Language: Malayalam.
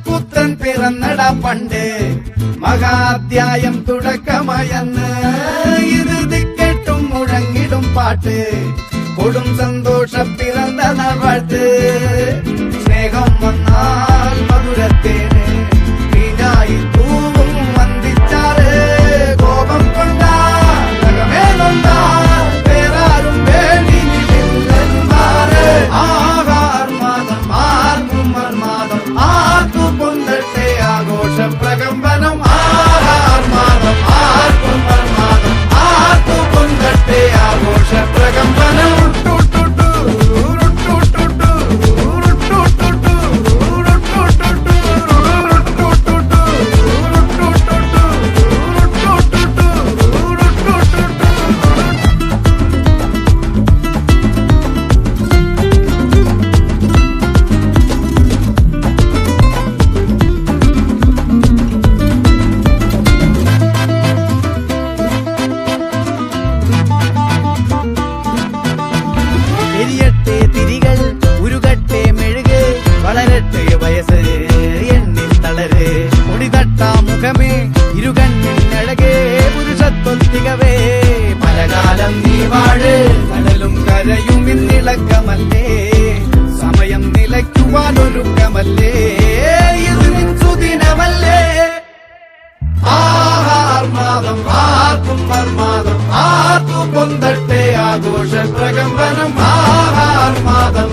പുത്രൻ പിറന്നട പണ്ട് മഹാധ്യായം തുടക്കമയന്ന് ഇത് ദിക്കെട്ടും മുഴങ്ങിടും പാട്ട് കൊടും സന്തോഷ പിറന്ന വാഴ്ത്ത് സ്നേഹം വന്നാൽ മധുരത്തേന് വീഞ്ഞായി തൂവും വന്ദിച്ചാറ് കോപം കൊണ്ടാകമേ നൊന്താൽ വേറാരും വേണ്ടിമാറ് ആഹാർമാദം ആർക്കും മർമാദം ആർക്കു പൊന്തട്ടെ ആഘോഷ പ്രകമ്പനം ആഹാർമാദം ആർക്കും മർമാദം ആർക്കു പൊന്തട്ടെ ആഘോഷ പ്രകമ്പനം എരിയട്ടെ തിരികൾ ഉരുകട്ടെ മെഴുക് വളരട്ടെ വയസ്സ് എണ്ണിൽ തളര് മുടിതട്ടാ മുഖമേ ഇരുകണ്ണിൽ അഴകേ പുരുഷത്വത്തികവേ പലകാലം നീ വാഴ് കടലും കരയും ഇന്നിളക്കമല്ലേ സമയം നിലയ്ക്കുവാനൊരുക്കമല്ലേ ഇത് നിൻ സുദിനമല്ലേ ആഹാർമാദം ആർക്കും മർമാദം ആർക്കു പൊന്തട്ടെ ആഘോഷ പ്രകമ്പനം ആഹാർമാദം